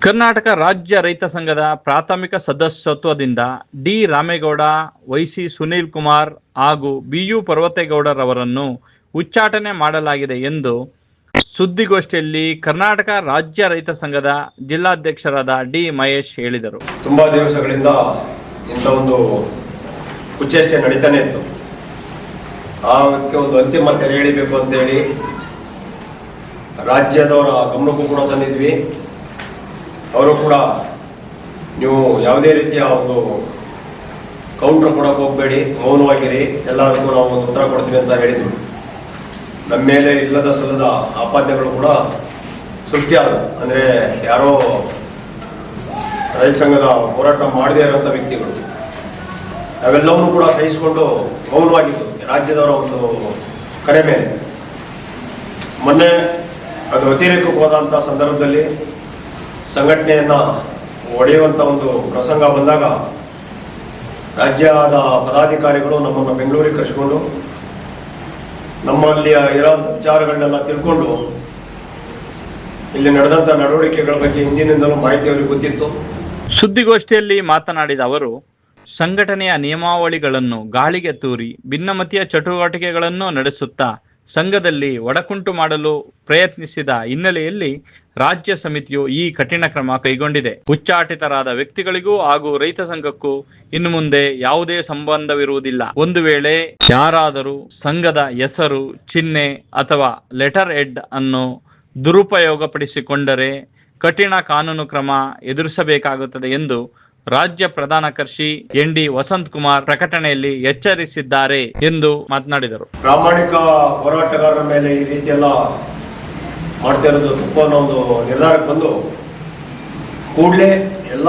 ಕರ್ನಾಟಕ ರಾಜ್ಯ ರೈತ ಸಂಘದ ಪ್ರಾಥಮಿಕ ಸದಸ್ಯತ್ವದಿಂದ ಡಿ ರಾಮೇಗೌಡ, ವೈಸಿ ಸುನೀಲ್ ಕುಮಾರ್ ಹಾಗೂ ಬಿಯು ಪರ್ವತೇಗೌಡರವರನ್ನು ಉಚ್ಚಾಟನೆ ಮಾಡಲಾಗಿದೆ ಎಂದು ಸುದ್ದಿಗೋಷ್ಠಿಯಲ್ಲಿ ಕರ್ನಾಟಕ ರಾಜ್ಯ ರೈತ ಸಂಘದ ಜಿಲ್ಲಾಧ್ಯಕ್ಷರಾದ ಡಿ ಮಹೇಶ್ ಹೇಳಿದರು. ತುಂಬಾ ದಿವಸಗಳಿಂದ ಇಂಥ ಒಂದು ಕುಚೇಷ್ಟೆ ನಡೀತಾನೆ ಇತ್ತು. ಅದಕ್ಕೆ ಒಂದು ಅಂತಿಮ ತೆರೆ ಎಳಿಬೇಕು ಅಂತೇಳಿ ರಾಜ್ಯದವರ ಗಮನಕ್ಕೂ ಕೂಡ ತಂದಿದ್ವಿ. ಅವರು ಕೂಡ ನೀವು ಯಾವುದೇ ರೀತಿಯ ಒಂದು ಕೌಂಟರ್ ಕೊಡೋಕೆ ಹೋಗಬೇಡಿ, ಮೌನವಾಗಿರಿ, ಎಲ್ಲದಕ್ಕೂ ನಾವು ಒಂದು ಉತ್ತರ ಕೊಡ್ತೀವಿ ಅಂತ ಹೇಳಿದ್ರು. ನಮ್ಮ ಮೇಲೆ ಇಲ್ಲದ ಸಲ್ಲದ ಆಪಾದನೆಗಳು ಕೂಡ ಸೃಷ್ಟಿಯಾದವು. ಅಂದರೆ ಯಾರೋ ರೈತ ಸಂಘದ ಹೋರಾಟ ಮಾಡದೇ ಇರೋಂಥ ವ್ಯಕ್ತಿಗಳು ನಾವೆಲ್ಲವನ್ನೂ ಕೂಡ ಸಹಿಸಿಕೊಂಡು ಮೌನವಾಗಿದ್ದು ರಾಜ್ಯದವರ ಒಂದು ಕರೆ ಮೇಲೆ. ಮೊನ್ನೆ ಅದು ಅತಿರೇಕಕ್ಕೆ ಹೋದಂಥ ಸಂದರ್ಭದಲ್ಲಿ ಸಂಘಟನೆಯನ್ನು ಒಡೆಯುವಂಥ ಒಂದು ಪ್ರಸಂಗ ಬಂದಾಗ ರಾಜ್ಯದ ಪದಾಧಿಕಾರಿಗಳು ನಮ್ಮನ್ನು ಬೆಂಗಳೂರಿಗೆ ಕರೆಸಿಕೊಂಡು ನಮ್ಮಲ್ಲಿ ಇರೋಂಥ ವಿಚಾರಗಳನ್ನೆಲ್ಲ ತಿಳ್ಕೊಂಡು ಇಲ್ಲಿ ನಡೆದಂಥ ನಡವಳಿಕೆಗಳ ಬಗ್ಗೆ ಹಿಂದಿನಿಂದಲೂ ಮಾಹಿತಿ ಅವರಿಗೆ ಗೊತ್ತಿತ್ತು. ಸುದ್ದಿಗೋಷ್ಠಿಯಲ್ಲಿ ಮಾತನಾಡಿದ ಅವರು, ಸಂಘಟನೆಯ ನಿಯಮಾವಳಿಗಳನ್ನು ಗಾಳಿಗೆ ತೂರಿ ಭಿನ್ನಮತೀಯ ಚಟುವಟಿಕೆಗಳನ್ನು ನಡೆಸುತ್ತಾ ಸಂಘದಲ್ಲಿ ಒಡಕುಂಟು ಮಾಡಲು ಪ್ರಯತ್ನಿಸಿದ ಹಿನ್ನೆಲೆಯಲ್ಲಿ ರಾಜ್ಯ ಸಮಿತಿಯು ಈ ಕಠಿಣ ಕ್ರಮ ಕೈಗೊಂಡಿದೆ. ಉಚ್ಚಾಟಿತರಾದ ವ್ಯಕ್ತಿಗಳಿಗೂ ಹಾಗೂ ರೈತ ಸಂಘಕ್ಕೂ ಇನ್ನು ಮುಂದೆ ಯಾವುದೇ ಸಂಬಂಧವಿರುವುದಿಲ್ಲ. ಒಂದು ವೇಳೆ ಯಾರಾದರೂ ಸಂಘದ ಹೆಸರು, ಚಿಹ್ನೆ ಅಥವಾ ಲೆಟರ್ ಹೆಡ್ ಅನ್ನು ದುರುಪಯೋಗಪಡಿಸಿಕೊಂಡರೆ ಕಠಿಣ ಕಾನೂನು ಕ್ರಮ ಎದುರಿಸಬೇಕಾಗುತ್ತದೆ ಎಂದು ರಾಜ್ಯ ಪ್ರಧಾನ ಕರ್ಷಿ ಎನ್.ಡಿ. ವಸಂತ್ ಕುಮಾರ್ ಪ್ರಕಟಣೆಯಲ್ಲಿ ಎಚ್ಚರಿಸಿದ್ದಾರೆ ಎಂದು ಮಾತನಾಡಿದರು. ಪ್ರಾಮಾಣಿಕ ಹೋರಾಟಗಾರರ ಮೇಲೆ ಈ ರೀತಿಯೆಲ್ಲ ಮಾಡ್ತಾ ಇರೋದು ತಪ್ಪು ಅನ್ನೋ ಒಂದು ನಿರ್ಧಾರಕ್ಕೆ ಬಂದು ಕೂಡಲೇ ಎಲ್ಲ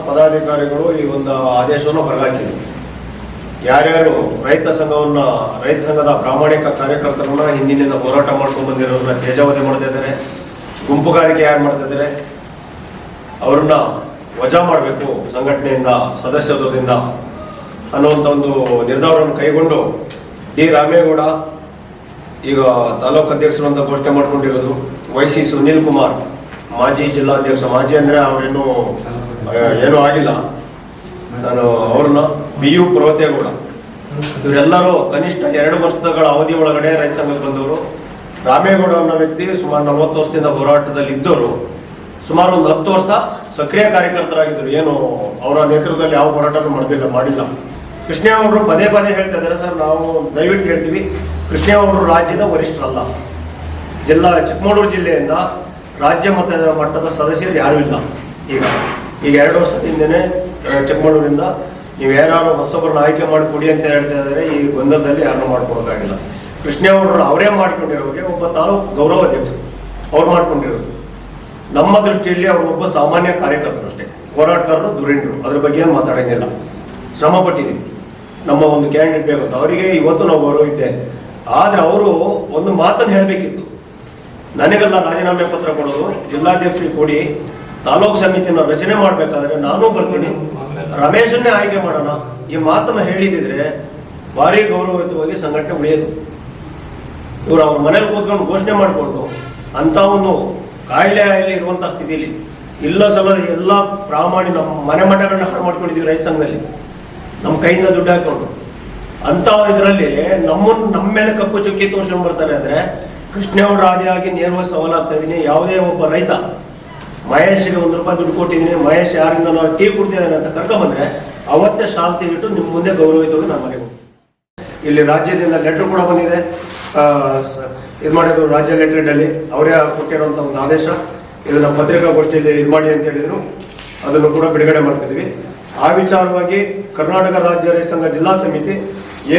ಪದಾಧಿಕಾರಿಗಳು ಈ ಒಂದು ಆದೇಶವನ್ನು ಹೊರಗಾಕಿದರು. ಯಾರ್ಯಾರು ರೈತ ಸಂಘದ ಪ್ರಾಮಾಣಿಕ ಕಾರ್ಯಕರ್ತರನ್ನ ಹಿಂದಿನಿಂದ ಹೋರಾಟ ಮಾಡ್ಕೊಂಡು ಬಂದಿರೋರನ್ನ ತೇಜಾವಧಿ ಮಾಡ್ತಾ ಇದ್ದಾರೆ, ಗುಂಪುಗಾರಿಕೆ ಯಾರು ಮಾಡ್ತಾ ಇದ್ದಾರೆ ಅವ್ರನ್ನ ವಜಾ ಮಾಡಬೇಕು ಸಂಘಟನೆಯಿಂದ, ಸದಸ್ಯತ್ವದಿಂದ ಅನ್ನುವಂಥ ಒಂದು ನಿರ್ಧಾರವನ್ನು ಕೈಗೊಂಡು ಡಿ ರಾಮೇಗೌಡ ಈಗ ತಾಲೂಕು ಅಧ್ಯಕ್ಷರು ಅಂತ ಘೋಷಣೆ ಮಾಡ್ಕೊಂಡಿರೋದು, ವೈಸಿ ಸುನೀಲ್ ಕುಮಾರ್ ಮಾಜಿ ಜಿಲ್ಲಾಧ್ಯಕ್ಷ, ಮಾಜಿ ಅಂದರೆ ಅವರೇನು ಏನೂ ಆಗಿಲ್ಲ, ನಾನು ಅವ್ರನ್ನ ಬಿಯು ಪರ್ವತೇಗೌಡ ಇವರೆಲ್ಲರೂ ಕನಿಷ್ಠ 2 ವರ್ಷಗಳ ಅವಧಿ ಒಳಗಡೆ ರೈತ ಸಂಘಕ್ಕೆ ಬಂದವರು. ರಾಮೇಗೌಡ ಅನ್ನೋ ವ್ಯಕ್ತಿ ಸುಮಾರು 40 ವರ್ಷದಿಂದ ಹೋರಾಟದಲ್ಲಿ ಇದ್ದವರು, ಸುಮಾರು ಒಂದು 10 ವರ್ಷ ಸಕ್ರಿಯ ಕಾರ್ಯಕರ್ತರಾಗಿದ್ದರು. ಏನು ಅವರ ನೇತೃತ್ವದಲ್ಲಿ ಯಾವ ಹೋರಾಟನೂ ಮಾಡಿಲ್ಲ. ಕೃಷ್ಣೇಗೌಡರು ಪದೇ ಹೇಳ್ತಾ ಇದ್ದಾರೆ, ಸರ್ ನಾವು ದಯವಿಟ್ಟು ಹೇಳ್ತೀವಿ, ಕೃಷ್ಣೇಗೌಡರು ರಾಜ್ಯದ ವರಿಷ್ಠರಲ್ಲ. ಚಿಕ್ಕಮಗಳೂರು ಜಿಲ್ಲೆಯಿಂದ ರಾಜ್ಯ ಮಟ್ಟದ ಸದಸ್ಯರು ಯಾರೂ ಇಲ್ಲ. ಈಗ 2 ವರ್ಷದಿಂದನೇ ಚಿಕ್ಕಮಗಳೂರಿಂದ ನೀವು ಯಾರು ಹೊಸೊಬ್ಬರನ್ನ ಆಯ್ಕೆ ಮಾಡಿ ಕೊಡಿ ಅಂತ ಹೇಳ್ತಾ ಇದ್ದಾರೆ. ಈ ಗೊಂದಲದಲ್ಲಿ ಯಾರನ್ನೂ ಮಾಡ್ಕೊಡೋಕ್ಕಾಗಿಲ್ಲ. ಕೃಷ್ಣೇಗೌಡರು ಅವರೇ ಮಾಡ್ಕೊಂಡಿರೋರಿಗೆ ಒಬ್ಬ ತಾಲೂಕು ಗೌರವ ಅಧ್ಯಕ್ಷರು ಅವ್ರು ಮಾಡ್ಕೊಂಡಿರೋದು. ನಮ್ಮ ದೃಷ್ಟಿಯಲ್ಲಿ ಅವರು ಒಬ್ಬ ಸಾಮಾನ್ಯ ಕಾರ್ಯಕರ್ತರು ಅಷ್ಟೇ, ಹೋರಾಟಗಾರರು ಧುರೀಣರು, ಅದ್ರ ಬಗ್ಗೆ ಏನು ಮಾತಾಡೋಂಗಿಲ್ಲ. ಶ್ರಮ ಪಟ್ಟಿದ್ದೀವಿ, ನಮ್ಮ ಒಂದು ಕ್ಯಾಂಡಿಡೇಟ್ ಬೇಕಂತ ಅವರಿಗೆ ಇವತ್ತು ನಾವು ಗೌರವ ಇದ್ದೇವೆ. ಆದರೆ ಅವರು ಒಂದು ಮಾತನ್ನು ಹೇಳಬೇಕಿತ್ತು, ನನಗೆಲ್ಲ ರಾಜೀನಾಮೆ ಪತ್ರ ಕೊಡೋದು, ಜಿಲ್ಲಾಧ್ಯಕ್ಷರಿಗೆ ಕೊಡಿ, ತಾಲೂಕು ಸಮಿತಿನ ರಚನೆ ಮಾಡಬೇಕಾದ್ರೆ ನಾನು ಬರ್ತೀನಿ, ರಮೇಶನ್ನೇ ಆಯ್ಕೆ ಮಾಡೋಣ, ಈ ಮಾತನ್ನು ಹೇಳಿದಿದ್ರೆ ಭಾರಿ ಗೌರವಯುತವಾಗಿ ಸಂಘಟನೆ ಉಳಿಯೋದು. ಇವರು ಅವ್ರ ಮನೇಲಿ ಕೂತ್ಕೊಂಡು ಘೋಷಣೆ ಮಾಡಿಕೊಂಡು ಅಂತ ಒಂದು ಕಾಯಿಲೆ ಇರುವಂಥ ಸ್ಥಿತಿಯಲ್ಲಿ ಇಲ್ಲ ಸಲ್ಲದ ಎಲ್ಲ ನಮ್ಮ ಮನೆ ಮಠಗಳನ್ನ ಹಾಳು ಮಾಡ್ಕೊಂಡಿದ್ದೀವಿ ರೈತ ಸಂಘದಲ್ಲಿ, ನಮ್ಮ ಕೈಯಿಂದ ದುಡ್ಡು ಹಾಕೊಂಡು. ಅಂಥ ಇದರಲ್ಲಿ ನಮ್ಮ ಮೇಲೆ ಕಪ್ಪು ಚುಕ್ಕಿ ತೋರ್ಸ್ಕೊಂಡು ಬರ್ತಾರೆ. ಅಂದರೆ ಕೃಷ್ಣೇಗೌಡರ ಆದಿಯಾಗಿ ನೇರವಾಗಿ ಸವಾಲಾಗ್ತಾ ಇದ್ದೀನಿ. ಯಾವುದೇ ಒಬ್ಬ ರೈತ ಮಹೇಶ್ಗೆ ₹1 ದುಡ್ಡು ಕೊಟ್ಟಿದ್ದೀನಿ, ಮಹೇಶ್ ಯಾರಿಂದ ನಾವು ಟೀ ಕುಡ್ತಿದ್ದಾನೆ ಅಂತ ಕರ್ಕೊಂಬಂದ್ರೆ ಅವತ್ತೇ ಶಾಲ್ ತೆಗಿಟ್ಟು ನಿಮ್ಮ ಮುಂದೆ ಗೌರವಿತವಾಗಿ ನಾನು ಮನೆಗೆ ಹೋಗ್ತೀನಿ. ಇಲ್ಲಿ ರಾಜ್ಯದಿಂದ ಲೆಟ್ರ್ ಕೂಡ ಬಂದಿದೆ, ಇದು ಮಾಡಿದ್ರು ರಾಜ್ಯ ಲೆಟರ್ಡಲ್ಲಿ ಅವರೇ ಕೊಟ್ಟಿರುವಂಥ ಒಂದು ಆದೇಶ. ಇದನ್ನು ಪತ್ರಿಕಾಗೋಷ್ಠಿಯಲ್ಲಿ ಇದು ಮಾಡಿ ಅಂತ ಹೇಳಿದ್ರು, ಅದನ್ನು ಕೂಡ ಬಿಡುಗಡೆ ಮಾಡ್ತಿದ್ವಿ. ಆ ವಿಚಾರವಾಗಿ ಕರ್ನಾಟಕ ರಾಜ್ಯ ರೈತ ಸಂಘ ಜಿಲ್ಲಾ ಸಮಿತಿ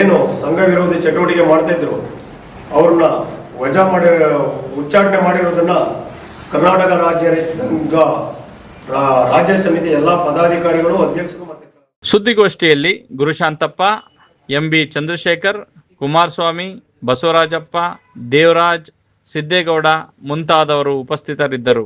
ಏನು ಸಂಘ ವಿರೋಧಿ ಚಟುವಟಿಕೆ ಮಾಡ್ತಾ ಇದ್ರು ಅವ್ರನ್ನ ವಜಾ ಉಚ್ಚಾಟನೆ ಮಾಡಿರೋದನ್ನ ಕರ್ನಾಟಕ ರಾಜ್ಯ ರೈತ ಸಂಘ ರಾಜ್ಯ ಸಮಿತಿ ಎಲ್ಲ ಪದಾಧಿಕಾರಿಗಳು, ಅಧ್ಯಕ್ಷರು ಮತ್ತೆ ಸುದ್ದಿಗೋಷ್ಠಿಯಲ್ಲಿ ಗುರುಶಾಂತಪ್ಪ, ಎಂ.ಬಿ. ಚಂದ್ರಶೇಖರ್, ಕುಮಾರಸ್ವಾಮಿ, ಬಸವರಾಜಪ್ಪ, ದೇವರಾಜ್, ಸಿದ್ದೇಗೌಡ ಮುಂತಾದವರು ಉಪಸ್ಥಿತರಿದ್ದರು.